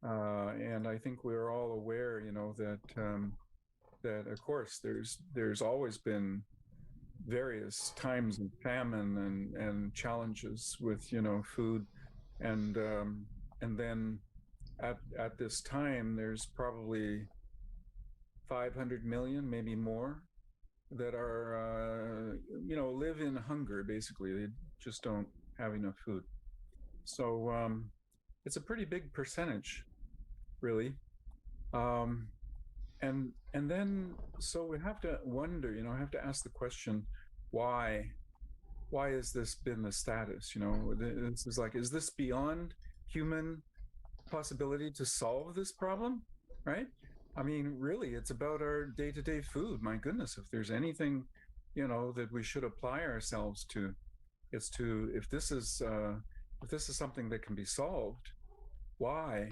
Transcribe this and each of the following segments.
And I think we're all aware, that of course there's always been various times of famine and challenges with food, and then at this time there's probably 500 million, maybe more, that are live in hunger. Basically, they just don't have enough food. So it's a pretty big percentage, really. Um, and then so we have to wonder, have to ask the question, why why has this been the status? This is like, is this beyond human possibility to solve this problem? Right? I mean, really, it's about our day-to-day food. My goodness, if there's anything, that we should apply ourselves to, it's to if this is something that can be solved, why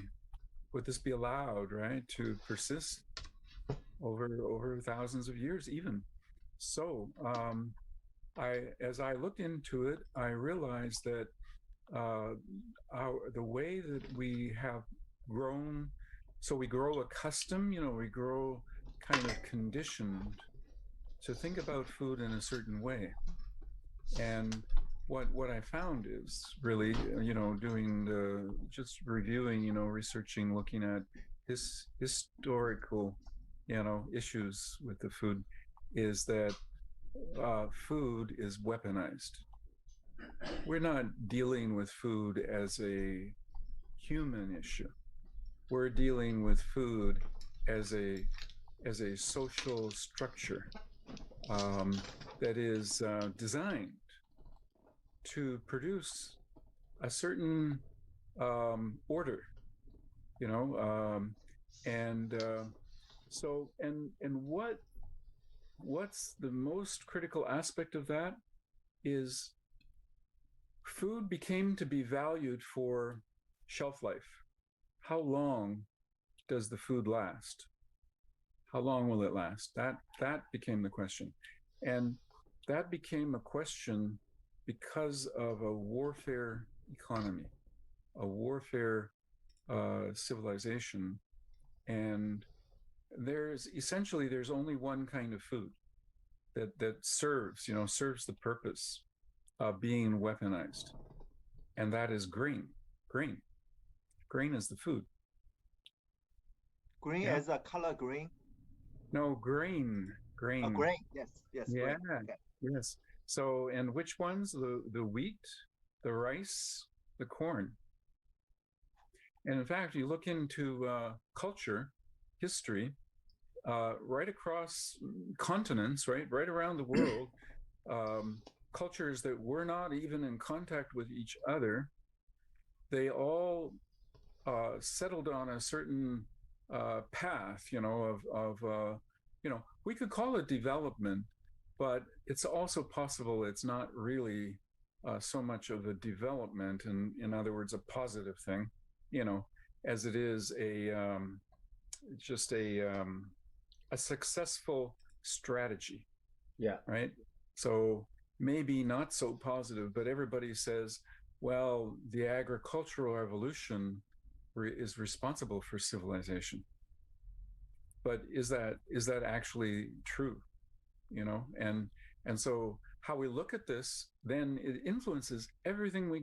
would this be allowed, right, to persist over thousands of years, even? So, as I looked into it, I realized that uh, the way that we have grown, so we grow accustomed, we grow kind of conditioned to think about food in a certain way. And what I found is really, doing the just reviewing, researching, looking at historical, issues with the food, is that food is weaponized. We're not dealing with food as a human issue. We're dealing with food as a social structure um, that is designed to produce a certain order, you know, and so and what's the most critical aspect of that is food became to be valued for shelf life. How long does the food last? How long will it last? That became the question, and that became a question because of a warfare economy, a warfare civilization, and there's only one kind of food that serves the purpose of being weaponized, and that is grain. Grain. Grain is the food. Green Yeah. as a color green. No, grain. Grain. Grain. Yes, yes, Yeah. grain. Okay. Yes. So, and which ones? The wheat, the rice, the corn. And in fact, you look into culture, history, right across continents, right around the world, um, cultures that were not even in contact with each other, they all settled on a certain path, we could call it development, but it's also possible it's not really so much of a development, and in other words, a positive thing, you know, as it is just a successful strategy, Yeah. right? So maybe not so positive, but everybody says, well, the agricultural revolution is responsible for civilization. But is that actually true? And so how we look at this, then it influences everything we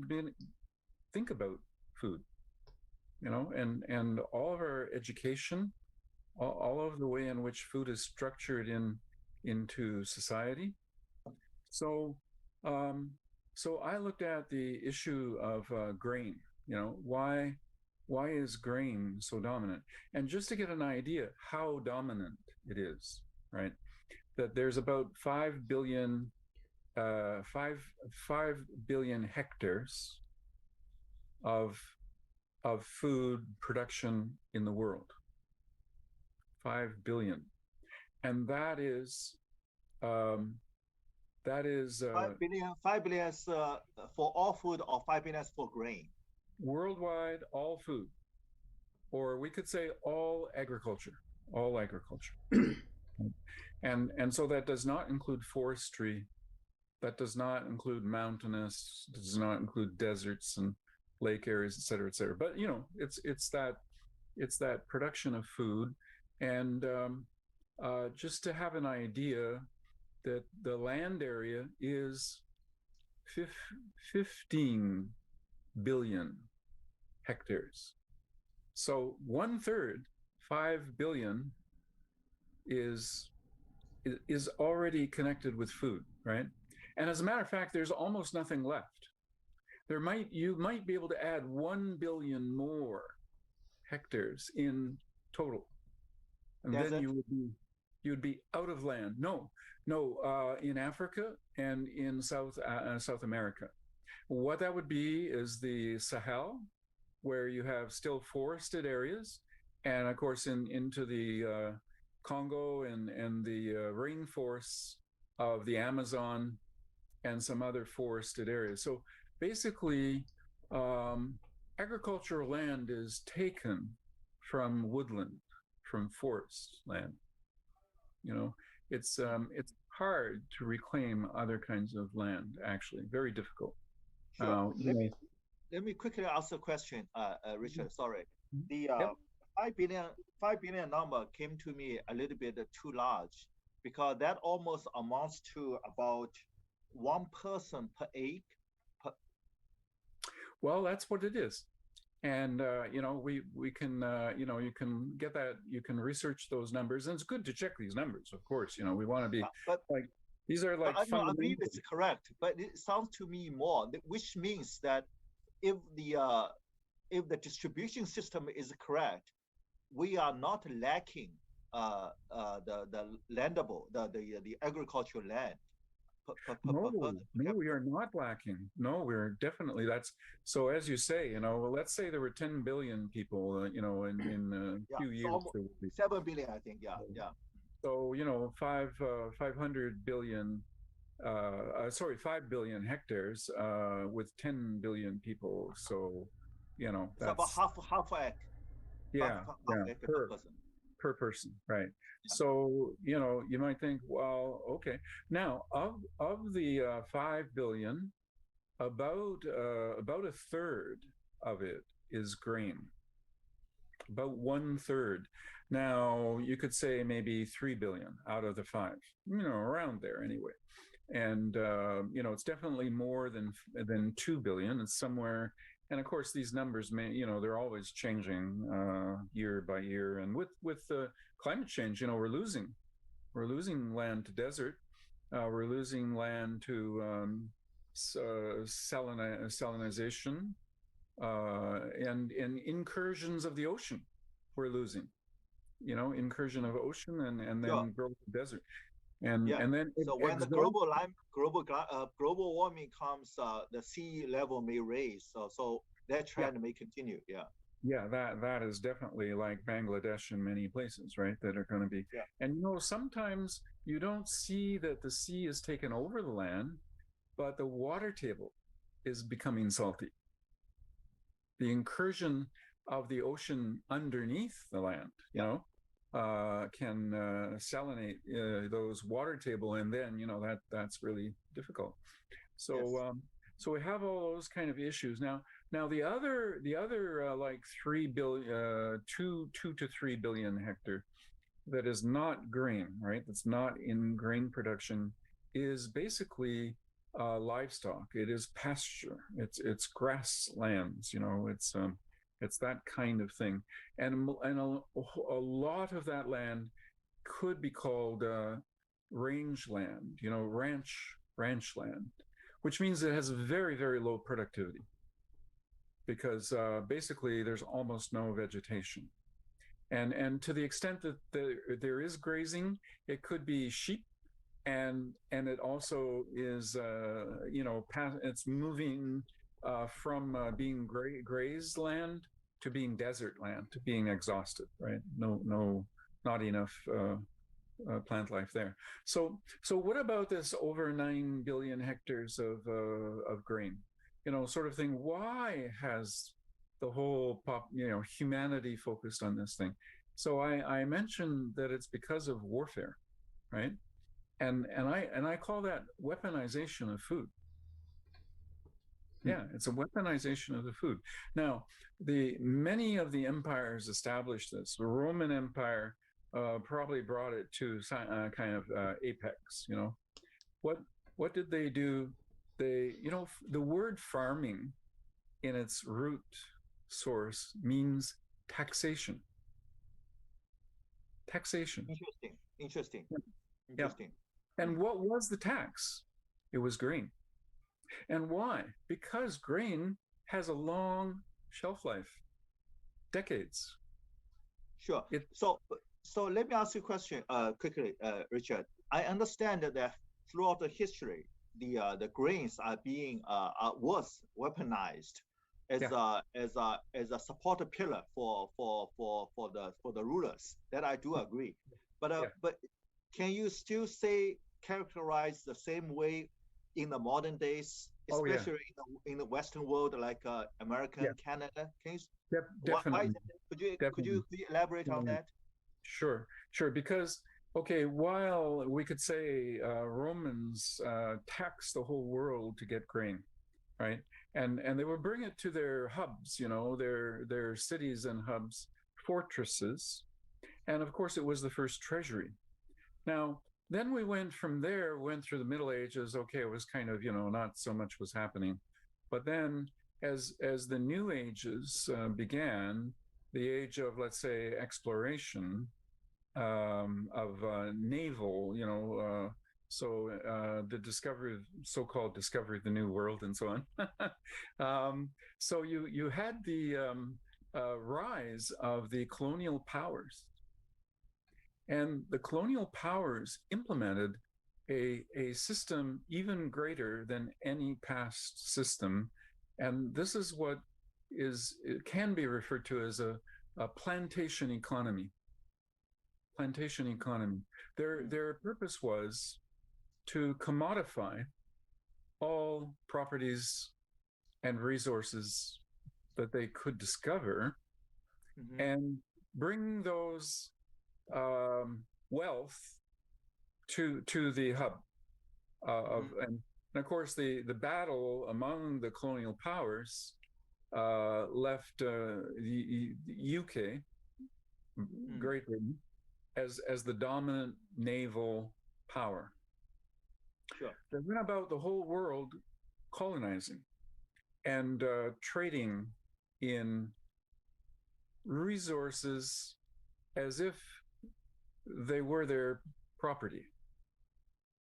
think about food, and all of our education, all of the way in which food is structured into society. So, um, so I looked at the issue of grain. Why is grain so dominant? And just to get an idea how dominant it is, right? That there's about 5 billion hectares of of food production in the world. 5 billion, and um, that is 5 billion. 5 billion is for all food, or 5 billion is for grain. worldwide, all food, or we could say all agriculture, and so that does not include forestry, that does not include mountainous, does not include deserts and lake areas, et cetera, et cetera. But it's that it's that production of food. And just to have an idea, that the land area is 15 billion hectares. So 1/3, 5 billion, is already connected with food, right? And as a matter of fact, there's almost nothing left. You might be able to add 1 billion more hectares in total, and then you would be out of land. No, in Africa and in South America. What that would be is the Sahel, where you have still forested areas, and of course into the Congo and the rainforests of the Amazon and some other forested areas. So basically, agricultural land is taken from woodland, from forest land. It's hard to reclaim other kinds of land, actually, very difficult. Sure. Let me quickly ask a question, Richard. Sorry. The 5 billion number came to me a little bit too large, because that almost amounts to about one person per acre. Well, that's what it is. And we can you can get that, you can research those numbers, and it's good to check these numbers, of course. We want to be like, these are like, I believe it's correct, but it sounds to me more, which means that if the distribution system is correct, we are not lacking the landable, the agricultural land. No, we are not lacking. No, we're definitely, that's so, as you say, well, let's say there were 10 billion people, in a few years. 7 billion, I think. Yeah. So 500 billion, 5 billion hectares with 10 billion people. So that's about half acre. Yeah, per person, right? So you might think, well, okay, now of the 5 billion, about 1/3 of it is grain, about 1/3. Now you could say maybe 3 billion out of the 5, around there anyway. And it's definitely more than 2 billion. It's somewhere. And of course, these numbers they're always changing year by year. And with climate change, we're losing land to desert. We're losing land to salinization and incursions of the ocean. We're losing, incursion of ocean and then growth of desert. And then so when the global warming comes, the sea level may raise. So that trend may continue. Yeah, that is definitely like Bangladesh and many places, right, that are going to be. And sometimes you don't see that the sea is taken over the land, but the water table is becoming salty. The incursion of the ocean underneath the land, can salinate those water table, and then that's really difficult. So so we have all those kind of issues. Now the other like 3 billion, 2 to 3 billion hectare that is not grain, right? That's not in grain production, is basically livestock. It is pasture. It's grasslands. It's that kind of thing, and a lot of that land could be called rangeland, ranch land, which means it has very, very low productivity, because basically there's almost no vegetation, and to the extent that there is grazing, it could be sheep, and it also is it's moving from being grazed land to being desert land, to being exhausted, right? Not enough plant life there. So what about this over 9 billion hectares of grain, sort of thing? Why has the whole humanity focused on this thing? So I mentioned that it's because of warfare, right? And I call that weaponization of food. Yeah, it's a weaponization of the food. Now, many of the empires established this. The Roman Empire probably brought it to kind of apex. You know, what did they do? The word farming in its root source means taxation. Taxation. Interesting. Yeah. And what was the tax? It was grain. And why? Because grain has a long shelf life, decades. Sure. So let me ask you a question quickly, Richard. I understand that throughout the history, the grains are being was weaponized as a supporter pillar for the rulers. That I do agree. But can you still characterize the same way in the modern days, especially in the Western world, like America, Canada? Can you? Definitely. Could you elaborate on that? Sure. Because while we could say Romans taxed the whole world to get grain, right? And they would bring it to their hubs, their cities and hubs, fortresses, and of course it was the first treasury. Now, then we went from there, went through the Middle Ages. It was kind of, not so much was happening. But then as the New Ages began, the age of, let's say, exploration, of naval, the so-called discovery of the New World and so on. So you had the rise of the colonial powers. And the colonial powers implemented a system even greater than any past system. And this is what it can be referred to as a plantation economy. Plantation economy. Their purpose was to commodify all properties and resources that they could discover and bring those wealth to the hub and of course the battle among the colonial powers left the UK, Great Britain, as the dominant naval power. Sure. They went about the whole world colonizing and trading in resources as if they were their property,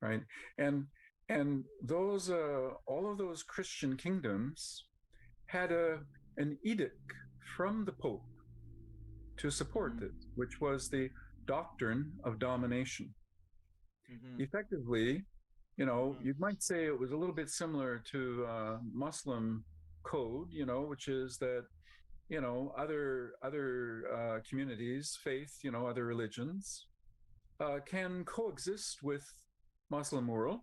right? And those all of those Christian kingdoms had an edict from the Pope to support it, which was the doctrine of domination. Effectively, you might say it was a little bit similar to Muslim code, which is that other communities, faith, other religions can coexist with Muslim world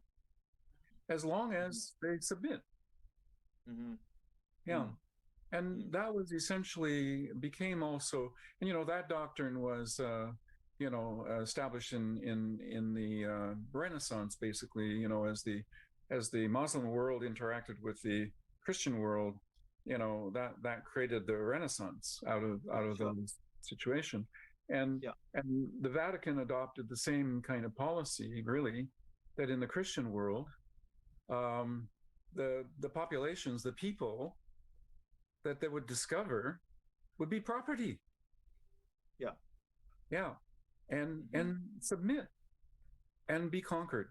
as long as they submit. And that was essentially became also, and that doctrine was established in the Renaissance, basically, as the Muslim world interacted with the Christian world, that created the Renaissance out of the situation. And the Vatican adopted the same kind of policy, really, that in the Christian world, the populations, the people that they would discover would be property. And submit and be conquered.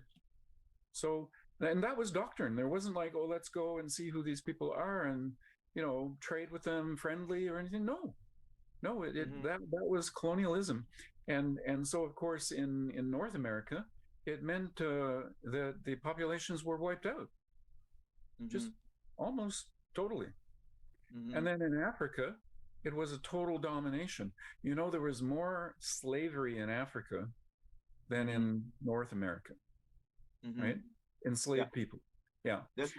So, and that was doctrine. There wasn't like, oh, let's go and see who these people are and trade with them friendly or anything. No, that was colonialism. And so of course in North America, it meant that the populations were wiped out, just almost totally. And then in Africa, it was a total domination. There was more slavery in Africa than in North America, right? Enslaved people. And that's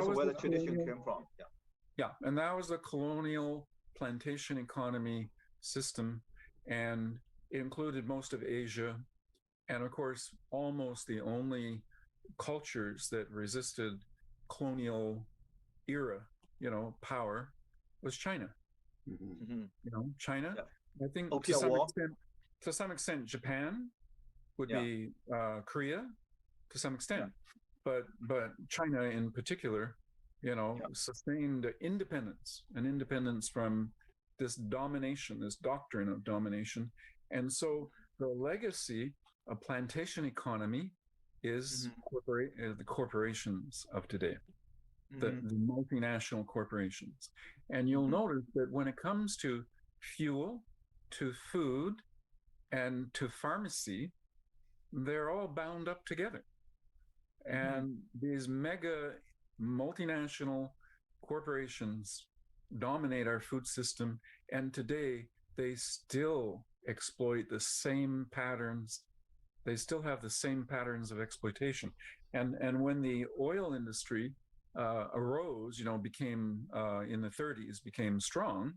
where the tradition came from. And that was the colonial plantation economy system, and it included most of Asia, and of course almost the only cultures that resisted colonial era, power was China. China. Yeah. I think to some extent, Japan would be Korea to some extent, but China in particular, sustained an independence from this domination, this doctrine of domination. And so the legacy of plantation economy is the corporations of today, the multinational corporations. And you'll notice that when it comes to fuel, to food, and to pharmacy, they're all bound up together. And these mega multinational corporations dominate our food system. And today they still exploit the same patterns. They still have the same patterns of exploitation. And when the oil industry arose, became in the 30s, became strong,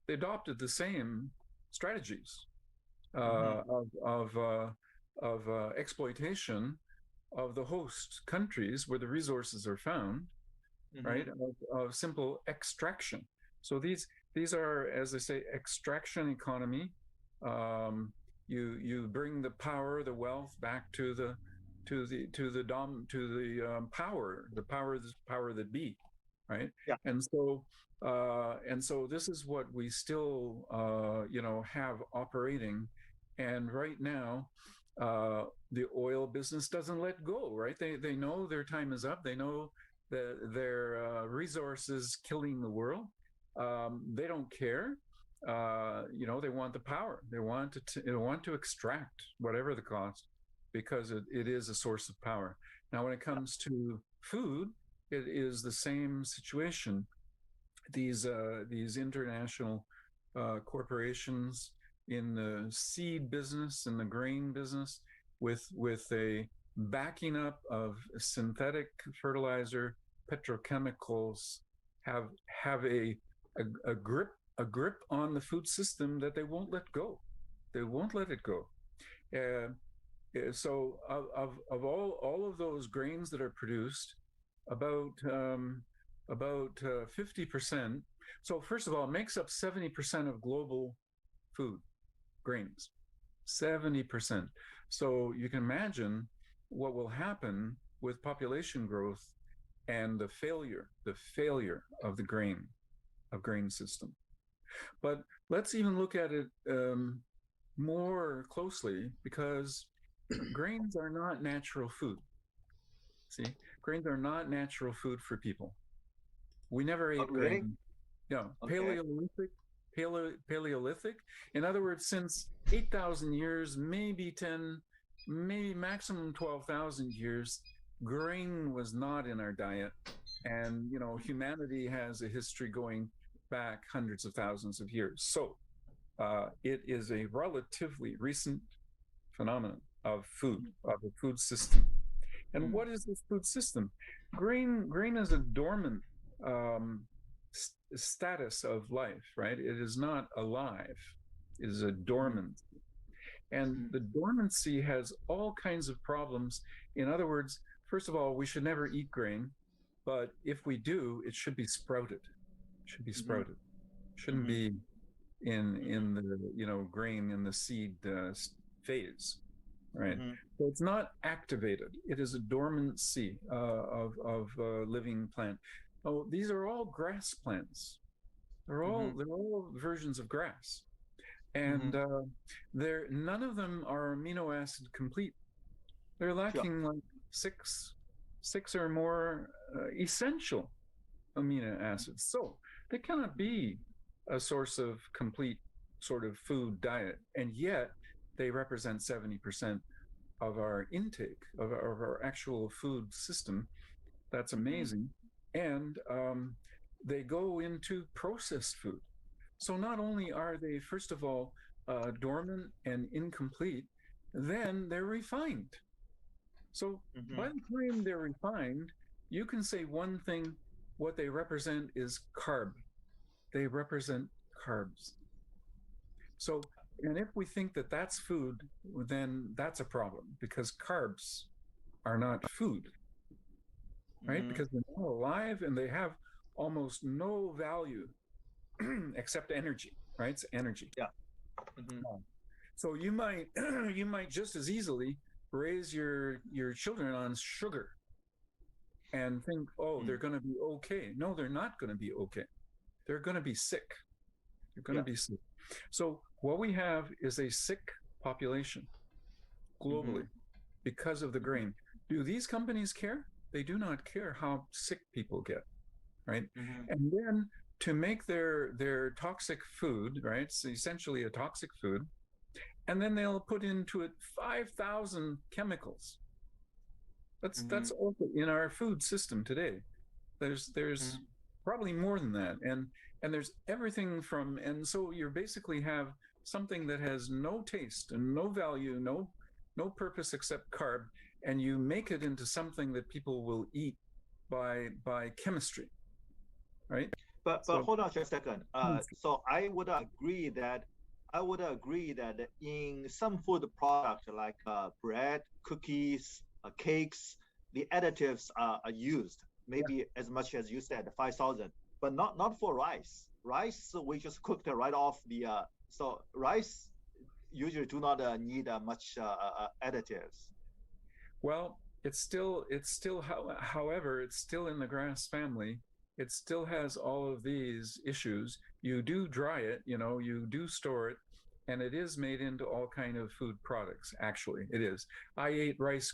they adopted the same strategies of exploitation of the host countries where the resources are found, right? Of simple extraction. So these are, as they say, extraction economy. You bring the power, the wealth back to the power that be, right? Yeah. And so this is what we still have operating. And right now, the oil business doesn't let go, right? They know their time is up. They know that their resources killing the world. They don't care. They want the power. They want to extract whatever the cost, because it is a source of power. Now, when it comes to food, it is the same situation. These international corporations in the seed business and the grain business, with a backing up of synthetic fertilizer, petrochemicals, have a grip on the food system that they won't let go. They won't let it go. So of all of those grains that are produced, about 50%. So first of all, it makes up 70% of global food grains, 70%. So you can imagine what will happen with population growth and the failure of the grain system. But let's even look at it more closely, because grains are not natural food. See, grains are not natural food for people. We never ate grain. Yeah, Paleolithic. In other words, since 8,000 years, maybe 10, maybe maximum 12,000 years, grain was not in our diet. And, humanity has a history going back hundreds of thousands of years. So it is a relatively recent phenomenon of food, of the food system. And what is this food system? Grain is a dormant status of life, right? It is not alive. It is a dormant. And the dormancy has all kinds of problems. In other words, first of all, we should never eat grain, but if we do, it should be sprouted. It should be sprouted. Shouldn't be in the grain in the seed phase, right? So it's not activated. It is a dormancy of a living plant. Oh, these are all grass plants. They're all versions of grass, and none of them are amino acid complete. They're lacking like six or more essential amino acids. So they cannot be a source of complete sort of food diet, and yet they represent 70% of our intake, of our actual food system. That's amazing. And they go into processed food. So not only are they, first of all, dormant and incomplete, then they're refined. So by the time they're refined, you can say one thing: what they represent is carb. They represent carbs. So, and if we think that that's food, then that's a problem, because carbs are not food. right? Because they're not alive and they have almost no value except energy, right? It's energy. Yeah. So you might you might just as easily raise your children on sugar and think, oh, they're going to be okay. No, they're not going to be okay. They're going to be sick. They're going to be sick. So what we have is a sick population globally because of the grain. Do these companies care? They do not care how sick people get, right? And then to make their toxic food, right? It's essentially a toxic food. And then they'll put into it 5,000 chemicals. That's also in our food system today. There's probably more than that. And there's everything from, and so you basically have something that has no taste and no value, no purpose except carb, and you make it into something that people will eat by chemistry, right? But hold on just a second. So I would agree that in some food product like bread, cookies, cakes, the additives are used, maybe as much as you said, 5,000, but not for rice. Rice we just cooked right off the. So rice usually do not need much additives. Well, it's still however, it's still in the grass family. It still has all of these issues. You do dry it, you do store it, and it is made into all kind of food products. Actually, it is. I ate Rice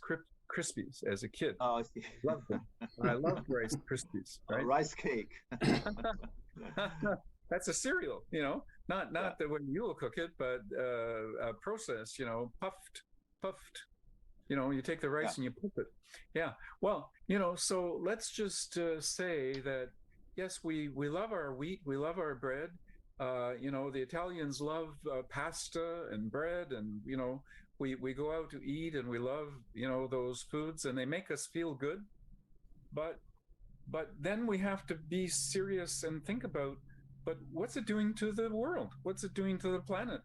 Krispies as a kid. Oh, I see. Loved them. I loved Rice Krispies. Right? Rice cake. That's a cereal, not the way you'll cook it, but a process, puffed. You take the rice and you puff it. Yeah. Well, so let's just say that, yes, we love our wheat. We love our bread. The Italians love pasta and bread. And, we go out to eat and we love, those foods and they make us feel good. But then we have to be serious and think about, but what's it doing to the world? What's it doing to the planet?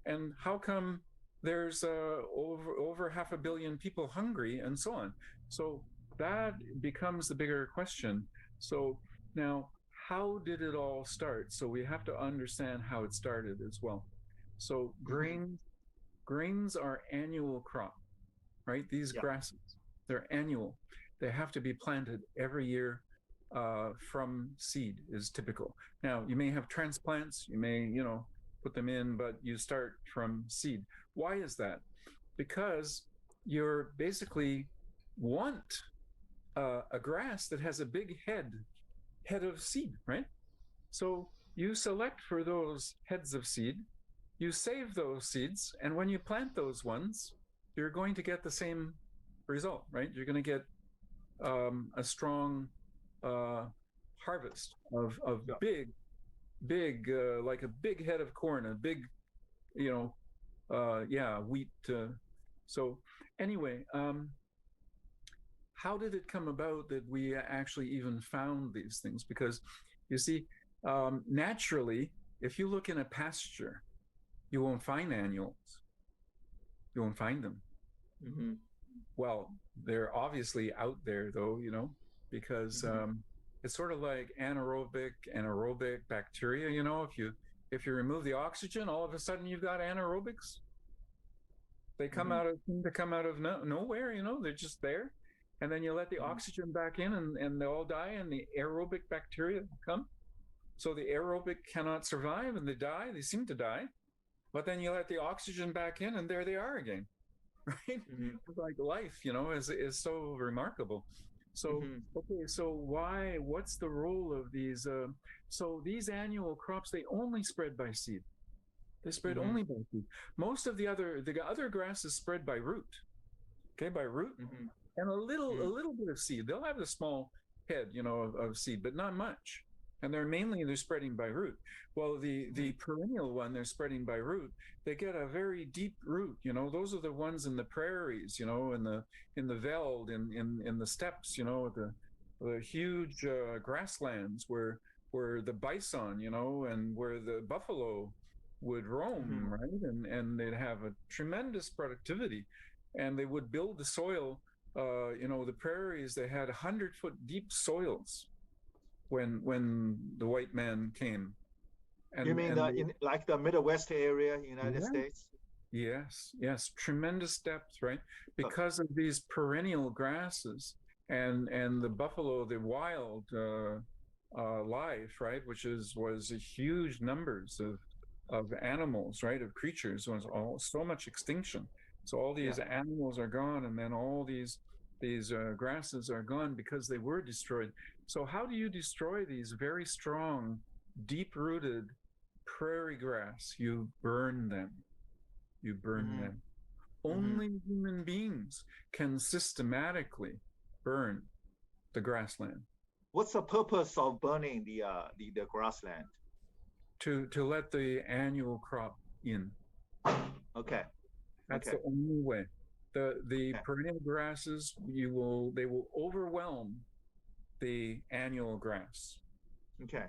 And how come there's over 500 million people hungry and so on? So that becomes the bigger question. So now, how did it all start? So we have to understand how it started as well. So grains are annual crop, right? These grasses, they're annual. They have to be planted every year from seed is typical. Now, you may have transplants, you may, put them in, but you start from seed. Why is that? Because you're basically want a grass that has a big head of seed, right? So you select for those heads of seed, you save those seeds, and when you plant those ones, you're going to get the same result, right? You're going to get a strong harvest of big, like a big head of corn, a big, wheat. So anyway, how did it come about that we actually even found these things? Because you see, naturally, if you look in a pasture, you won't find annuals. You won't find them. Well, they're obviously out there though, because it's sort of like anaerobic bacteria, if you remove the oxygen, all of a sudden you've got anaerobics. They come out of nowhere, they're just there. And then you let the oxygen back in and they all die and the aerobic bacteria come. So the aerobic cannot survive and they seem to die. But then you let the oxygen back in and there they are again. Right? Like life, is so remarkable. So, okay, so what's the role of these? So these annual crops, they only spread by seed. They spread only by seed. Most of the other grasses spread by root. Okay, by root and a little bit of seed. They'll have a small head, of seed, but not much. And they're spreading by root. Well, the perennial one, they're spreading by root. They get a very deep root. Those are the ones in the prairies, in the veld, in the steppes, the huge grasslands where the bison, and where the buffalo would roam, right? And they'd have a tremendous productivity, and they would build the soil the prairies, they had 100-foot deep soils when the white man came. You mean in like the Midwest area, United States? Yes, tremendous depth, right? Because of these perennial grasses and the buffalo, the wild life, right, which was a huge numbers of animals, right, of creatures, was all so much extinction. So all these animals are gone, and then all these grasses are gone because they were destroyed. So how do you destroy these very strong, deep-rooted prairie grass? You burn them. You burn them. Only human beings can systematically burn the grassland. What's the purpose of burning the grassland? To let the annual crop in. Okay. That's the only way. The perennial grasses, they will overwhelm the annual grass. Okay.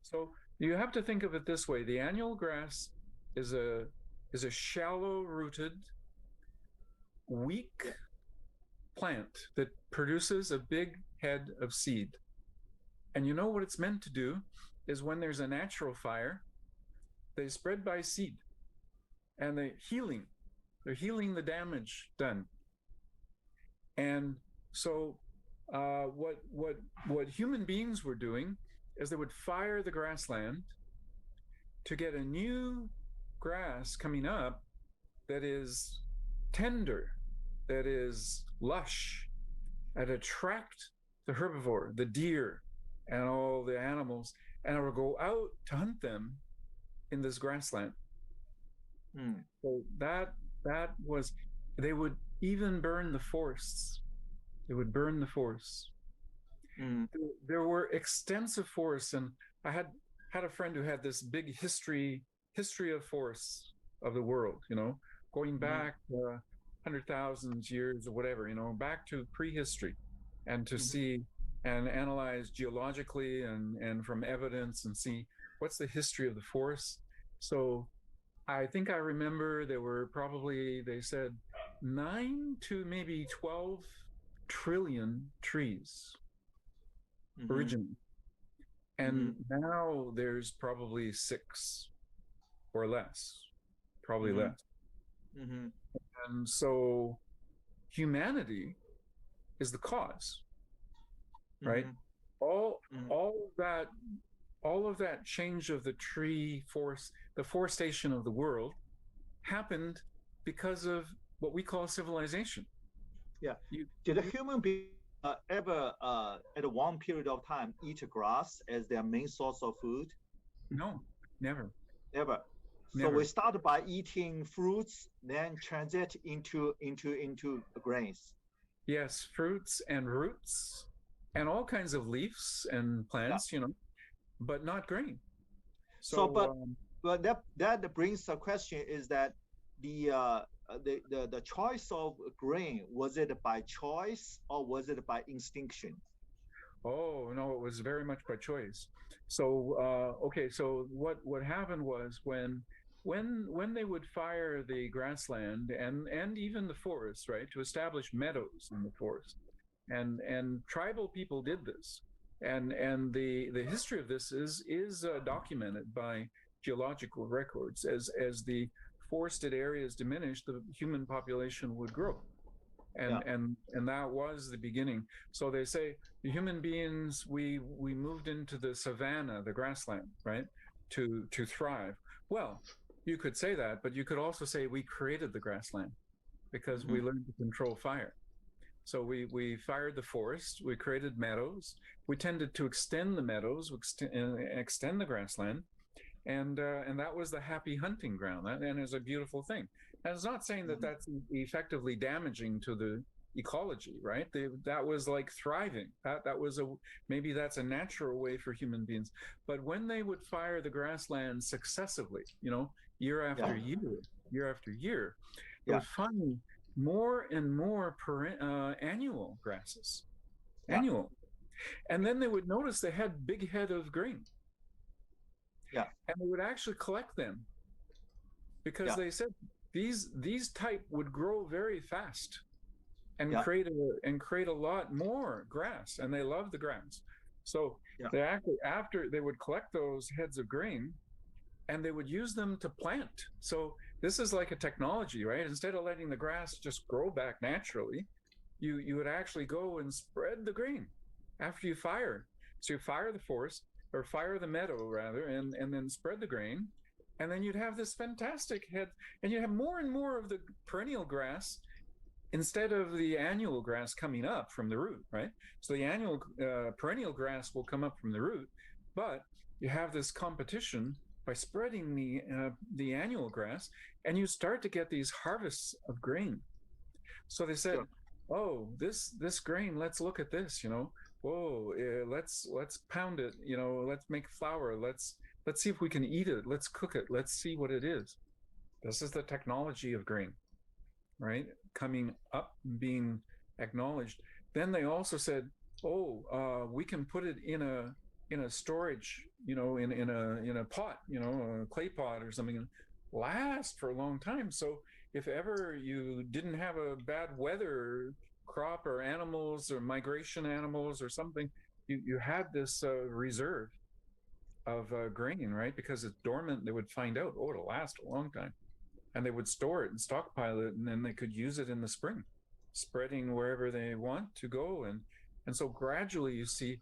So you have to think of it this way: the annual grass is a shallow-rooted, weak plant that produces a big head of seed. And you know what it's meant to do is when there's a natural fire, they spread by seed, and they're healing the damage done. And so what human beings were doing is they would fire the grassland to get a new grass coming up that is tender, that is lush, and attract the herbivore, the deer, and all the animals, and it would go out to hunt them in this grassland. So that was, they would even burn the forests. They would burn the forests. There were extensive forests, and I had a friend who had this big history of forests of the world, going back 100,000 years or whatever, back to prehistory, and to see and analyze geologically and from evidence and see what's the history of the forest. So I think I remember there were probably, they said, 9 to maybe 12 trillion trees originally. And now there's probably 6 or less, probably less. And so humanity is the cause, right? All of that change of the tree forest, the forestation of the world, happened because of what we call civilization. Yeah. Did a human being ever, at one period of time, eat grass as their main source of food? No, never. Never. So we started by eating fruits, then transit into grains. Yes, fruits and roots, and all kinds of leaves and plants, but not grain. So but that brings the question: is that the choice of grain, was it by choice or was it by instinction? Oh no, it was very much by choice. So so what happened was when they would fire the grassland and even the forest, right, to establish meadows in the forest, and tribal people did this, and the history of this is documented by geological records. As the forested areas diminished, the human population would grow, and that was the beginning. So they say the human beings, we moved into the savanna, the grassland, right, to thrive. Well, you could say that, but you could also say we created the grassland because we learned to control fire. So we fired the forest, we created meadows, we tended to extend the meadows, extend the grassland, and that was the happy hunting ground. And it's a beautiful thing. And it's not saying that that's effectively damaging to the ecology, right? That was like thriving. That was maybe that's a natural way for human beings. But when they would fire the grassland successively, year after year after year, they would find more and more annual grasses, annual. And then they would notice they had big head of grain. Yeah. And they would actually collect them because they said these type would grow very fast. and create a lot more grass, and they love the grass. So they actually, after they would collect those heads of grain, and they would use them to plant. So this is like a technology, right? Instead of letting the grass just grow back naturally, you would actually go and spread the grain after you fire. So you fire the forest, or fire the meadow rather, and then spread the grain, and then you'd have this fantastic head, and you have more and more of the perennial grass instead of the annual grass coming up from the root, right? So the annual perennial grass will come up from the root, but you have this competition by spreading the annual grass, and you start to get these harvests of grain. So they said, oh, this grain, let's look at this, whoa, let's pound it, let's make flour, let's see if we can eat it, let's cook it, let's see what it is. This is the technology of grain, right? Coming up, being acknowledged. Then they also said, oh, we can put it in a storage, in a pot, a clay pot or something, last for a long time. So if ever you didn't have a bad weather crop or animals or migration animals or something, you had this reserve of grain, right? Because it's dormant, they would find out, oh, it'll last a long time. And they would store it and stockpile it, and then they could use it in the spring, spreading wherever they want to go. And so gradually, you see,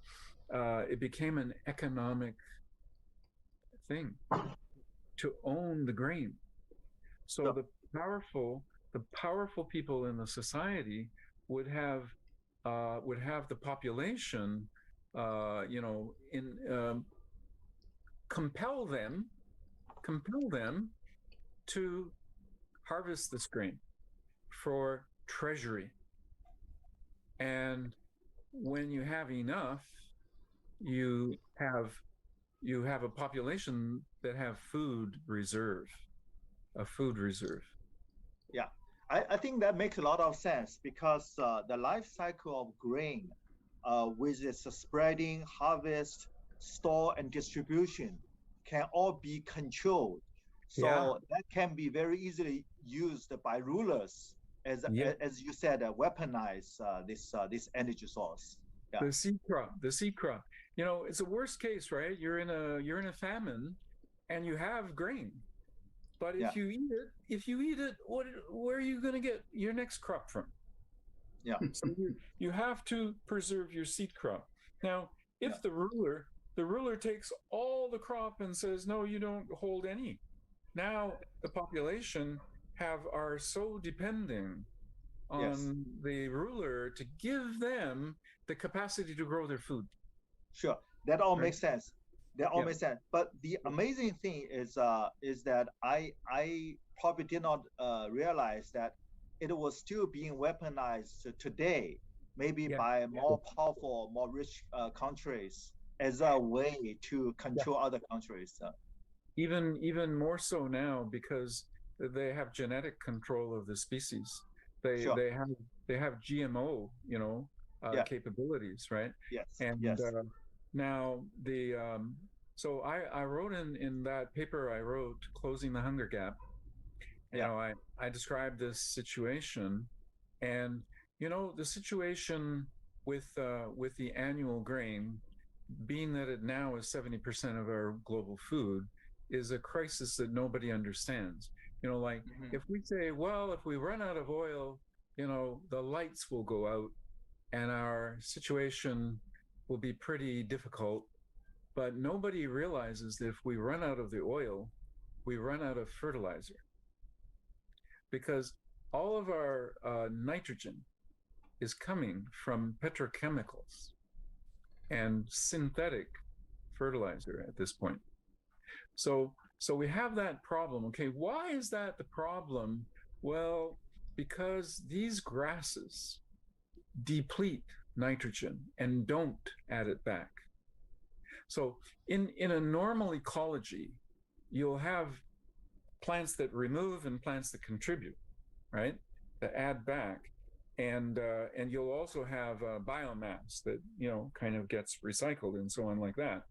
it became an economic thing to own the grain. So the powerful people in the society would have the population, compel them to harvest this grain for treasury. And when you have enough, you have a population that have a food reserve. Yeah, I think that makes a lot of sense, because the life cycle of grain, with its spreading, harvest, store, and distribution, can all be controlled. So that can be very easily used by rulers, as you said, weaponize this energy source. The seed crop. It's a worst case, right? You're in a famine, and you have grain, but if you eat it, where are you going to get your next crop from? Yeah. So you have to preserve your seed crop. Now, if the ruler takes all the crop and says, no, you don't hold any. Now the population are so depending on the ruler to give them the capacity to grow their food. Sure, that all makes sense. Makes sense. But the amazing thing is that I probably did not realize that it was still being weaponized today, maybe by more powerful, more rich countries, as a way to control other countries. Even more so now, because they have genetic control of the species. They have GMO, capabilities, right? Yes. And now so I wrote in that paper I wrote, Closing the Hunger Gap. I described this situation, and the situation with the annual grain, being that it now is 70% of our global food, is a crisis that nobody understands. If we say, well, if we run out of oil, the lights will go out and our situation will be pretty difficult. But nobody realizes that if we run out of the oil, we run out of fertilizer. Because all of our nitrogen is coming from petrochemicals and synthetic fertilizer at this point. So we have that problem. Okay, why is that the problem? Well, because these grasses deplete nitrogen and don't add it back. So in a normal ecology, you'll have plants that remove and plants that contribute, right? That add back. And you'll also have biomass that, kind of gets recycled and so on like that.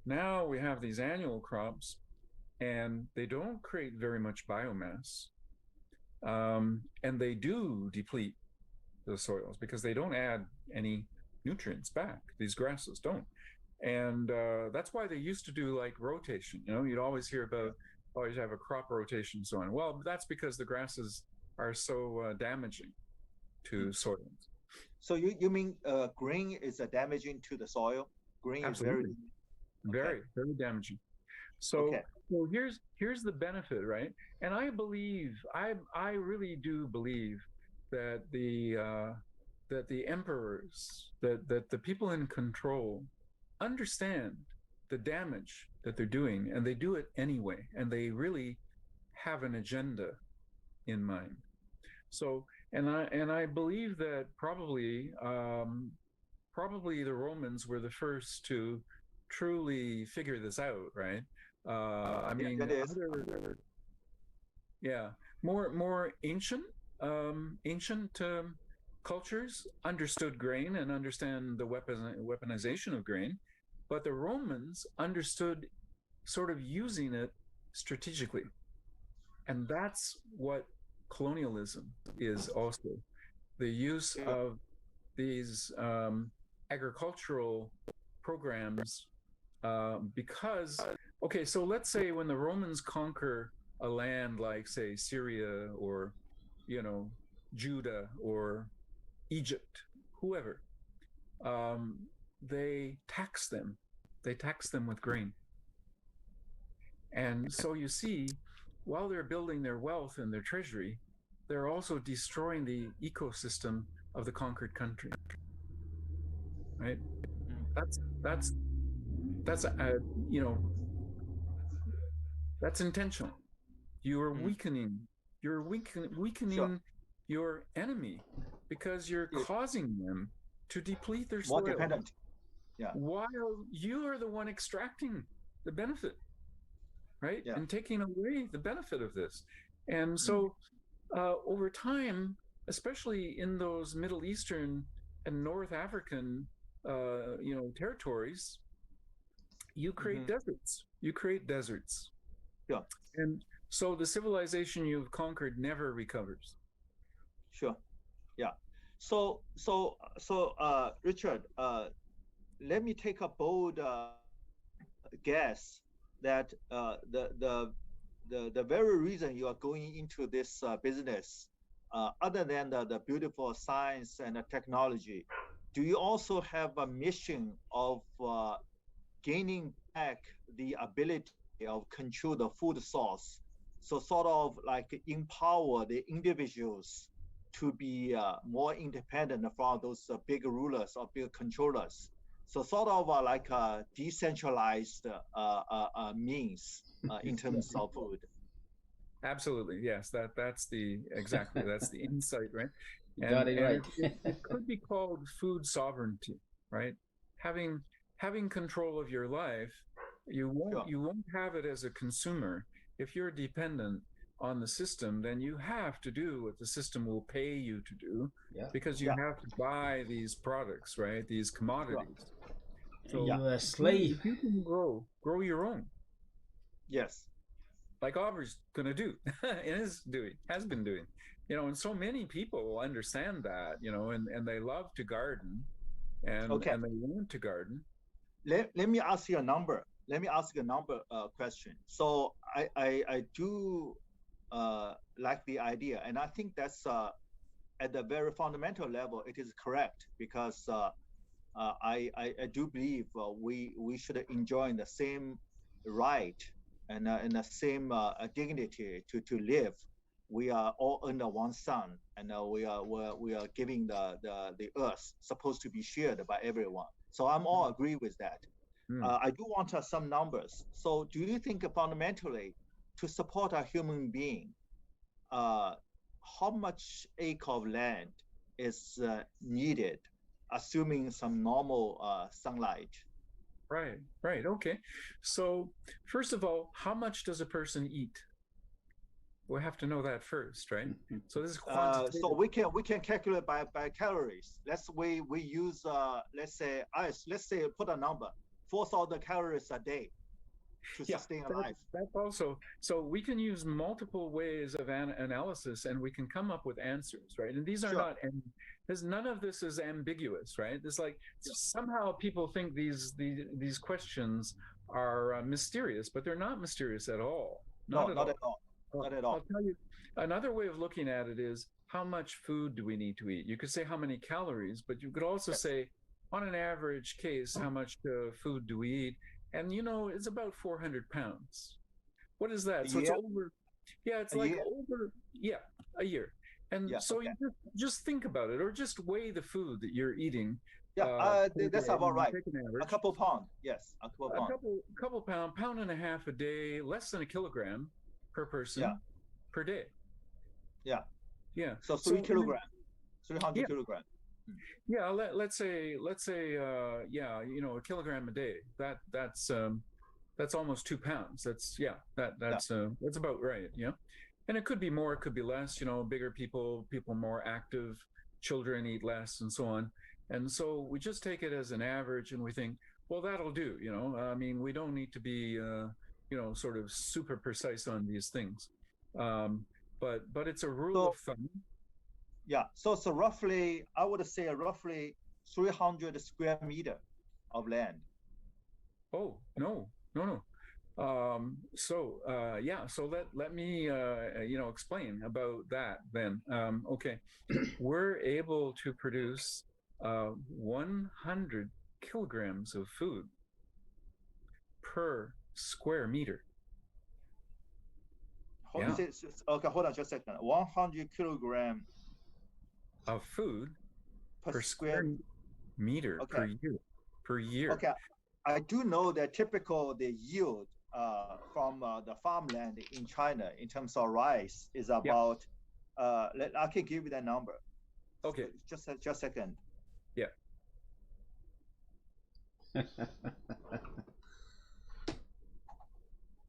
Now we have these annual crops, and they don't create very much biomass, and they do deplete the soils because they don't add any nutrients back. These grasses don't. And that's why they used to do like rotation. You know, you'd always hear about always have a crop rotation and so on. Well, that's because the grasses are so damaging to soils. So you mean grain is damaging to the soil? Grain Absolutely. is very damaging. So so here's the benefit, right? And I believe I really do believe that the emperors, that the people in control understand the damage that they're doing, and they do it anyway, and they really have an agenda in mind. So and I believe that probably the Romans were the first to truly figure this out, right? I mean, more ancient cultures understood grain and understand the weaponization of grain, but the Romans understood sort of using it strategically, and that's what colonialism is also, the use of these agricultural programs, because okay, so let's say when the Romans conquer a land like, say, Syria or, you know, Judah or Egypt, whoever, they tax them with grain. And so you see, while they're building their wealth and their treasury, they're also destroying the ecosystem of the conquered country, right? That's you know, that's intentional. You're weakening Sure. your enemy because you're causing them to deplete their more soil, dependent. While you are the one extracting the benefit, right? And taking away the benefit of this. And so over time, especially in those Middle Eastern and North African you know, territories, you create deserts. Yeah. And so the civilization you've conquered never recovers. Sure. Yeah. So Richard, let me take a bold guess that the very reason you are going into this business, other than the beautiful science and the technology, do you also have a mission of gaining back the ability of control the food source? So sort of like empower the individuals to be more independent from those big rulers or big controllers. So sort of like a decentralized means in terms of food. Absolutely, yes. That's the insight, right? And, got it right. it could be called food sovereignty, right? Having control of your life, you won't have it as a consumer. If you're dependent on the system, then you have to do what the system will pay you to do, because you have to buy these products, right? These commodities. So you're a slave. If you can grow your own. Yes. Like Aubrey's gonna do, has been doing, you know, and so many people understand that, you know, and they love to garden, and they want to garden. Let me ask you a number. Let me ask you a number question. So I do like the idea, and I think that's at the very fundamental level, it is correct, because I do believe we should enjoy the same right and the same dignity to live. We are all under one sun, and we are giving the earth supposed to be shared by everyone. So I'm all agree with that. I do want some numbers. So do you think fundamentally, to support a human being, how much acre of land is needed, assuming some normal sunlight? Right. Okay. So first of all, how much does a person eat? We have to know that first, right? So this is quantitative. So we can calculate by calories. We use let's say put a number, 4,000 calories a day. to sustain a life. That's also, so we can use multiple ways of analysis and we can come up with answers, right? And these are not, and none of this is ambiguous, right? It's like somehow people think these questions are mysterious, but they're not mysterious at all. Not at all. Not at all. I'll tell you, another way of looking at it is how much food do we need to eat? You could say how many calories, but you could also say, on an average case, how much food do we eat? And you know, it's about 400 pounds. What is that? So it's over, it's like over, a year. And so you just think about it, or just weigh the food that you're eating. That's about right. A couple pounds, yes, a couple pounds. A couple pound and a half a day, less than a kilogram per person per day. Yeah. So 3 kilograms, 300 kilograms. Yeah, let's say you know, a kilogram a day. That's almost 2 pounds. That's about right. Yeah, and it could be more, it could be less. You know, bigger people more active, children eat less, and so on. And so we just take it as an average, and we think, well, that'll do. You know, I mean, we don't need to be you know, sort of super precise on these things, but it's a rule of thumb. Yeah, so roughly, I would say roughly 300 square meter of land. Oh, no. So let me you know, explain about that then. Okay, we're able to produce 100 kilograms of food per square meter. Okay, hold on just a second. 100 kilogram of food per square meter per year. Okay, I do know that the yield from the farmland in China in terms of rice is about. I can give you that number. Okay, just a second. Yeah.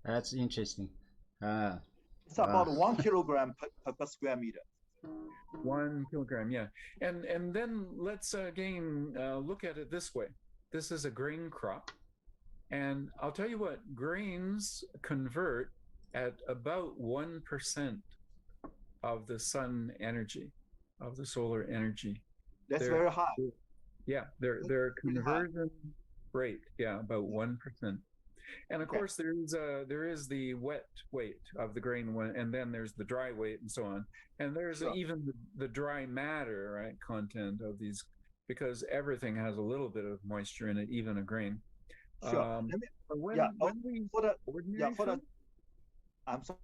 That's interesting. It's about 1 kilogram per square meter. 1 kilogram, yeah. And then let's again look at it this way. This is a grain crop. And I'll tell you what, grains convert at about 1% of the sun energy, of the solar energy. That's very high. Yeah, their conversion rate, about 1%. And of course, there is the wet weight of the grain one, and then there's the dry weight, and so on. And there's even the dry matter, right, content of these, because everything has a little bit of moisture in it, even a grain. Sure. I'm sorry.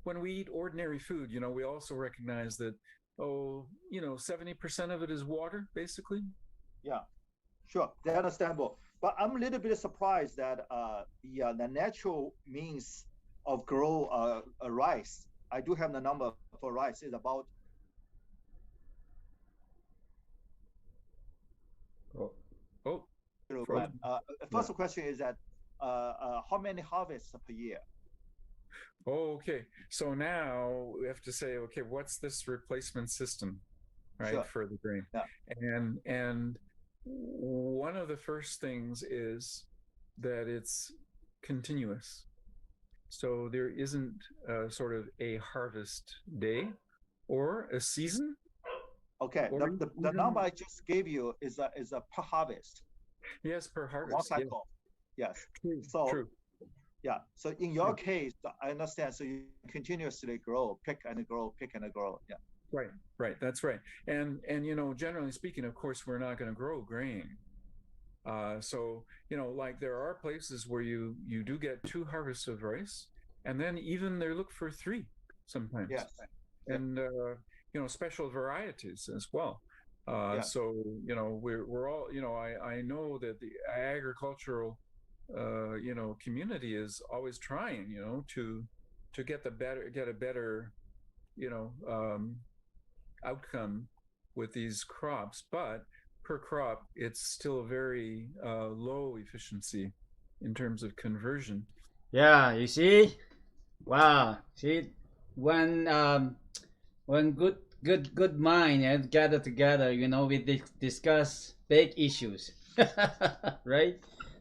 When we eat ordinary food, you know, we also recognize that, you know, 70% of it is water, basically. Yeah, sure, that's understandable. But I'm a little bit surprised that the natural means of grow rice. I do have the number for rice is about. First question is that how many harvests per year? Okay, so now we have to say, okay, what's this replacement system, right, for the grain? And one of the first things is that it's continuous. So there isn't sort of a harvest day or a season. Okay, the number I just gave you is a per harvest. Yes, per harvest. One cycle. Yes. True. Yeah. So in your case, I understand. So you continuously grow, pick and grow. Yeah. Right. That's right. And you know, generally speaking, of course, we're not going to grow grain. So you know, like there are places where you do get 2 harvests of rice, and then even they look for 3 sometimes. Yes. And you know, special varieties as well. So you know, we're all, you know, I know that the agricultural you know, community is always trying, you know, to get a better you know, outcome with these crops, but per crop it's still very low efficiency in terms of conversion. Yeah, you see, wow, see, when good mind gather together, you know, we discuss big issues, right?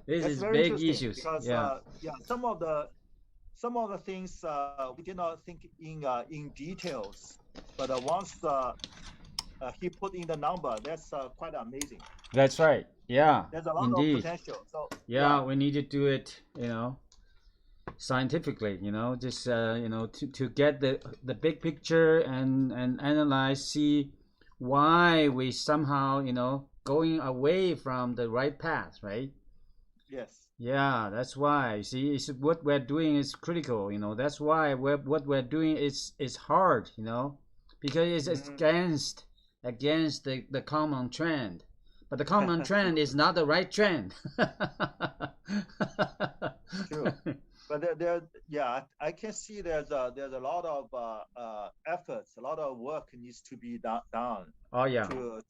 This That's is very big interesting issues. because Yeah. yeah, some of the things we did not think in details, but once he put in the number, that's quite amazing. That's right. Yeah, There's a lot of indeed. potential. So Yeah, we need to do it, scientifically, just to get the big picture and analyze, see why we somehow, going away from the right path, right? yes. Yeah, that's why. See, it's what we're doing is critical, That's why what we're doing is hard, because it's against the common trend. But the common trend is not the right trend. True. But yeah, I can see there's a lot of efforts, a lot of work needs to be done Oh yeah, to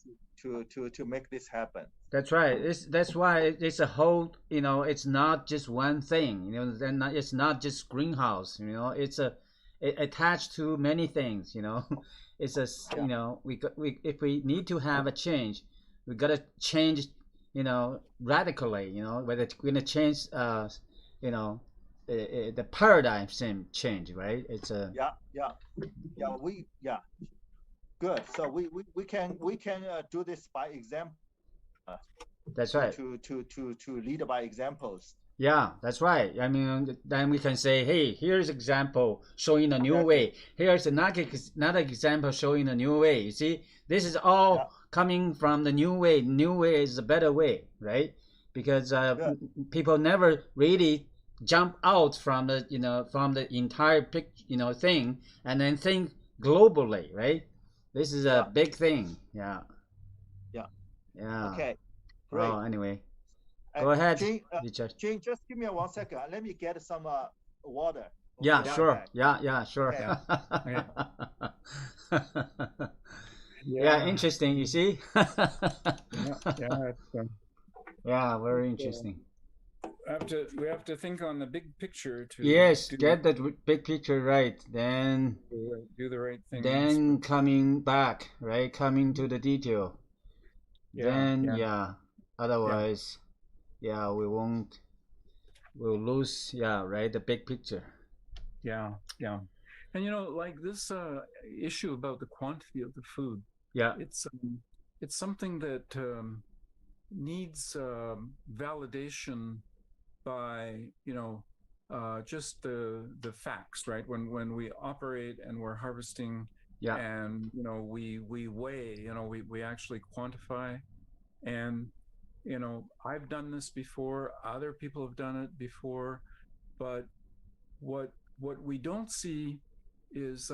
make this happen. that's right. That's why it's a whole. It's not just one thing. It's not just greenhouse. It attached to many things. It's a Yeah. we if we need to have a change, we gotta change. Radically. Whether it's gonna change. You know, the paradigm change. Right. It's a Yeah. Good. So we can do this by example. That's right. To lead by examples. Yeah, that's right. I mean, then we can say, hey, here's example showing a new Exactly. way. Here's another example showing a new way. You see, this is all coming from the new way. New way is a better way, right? Because people never really jump out from the entire thing and then think globally, right? This is a big thing. Yeah. Yeah. Yeah. Okay. Great. Oh, anyway. Go ahead, Jane, Richard. Jane, just give me 1 second. Let me get some water. Yeah, Okay, sure. back. Yeah, sure. Okay. Yeah, interesting. You see? Yeah, very interesting. We have to think on the big picture to Yes, get the big picture right. Then do the right thing. Then coming back, right? Coming to the detail. Otherwise, we'll lose, right, the big picture. Yeah. And like this issue about the quantity of the food. Yeah. It's something that needs validation by just the facts, right? When we operate and we're harvesting, and we weigh, we actually quantify, and I've done this before, other people have done it before, but what we don't see is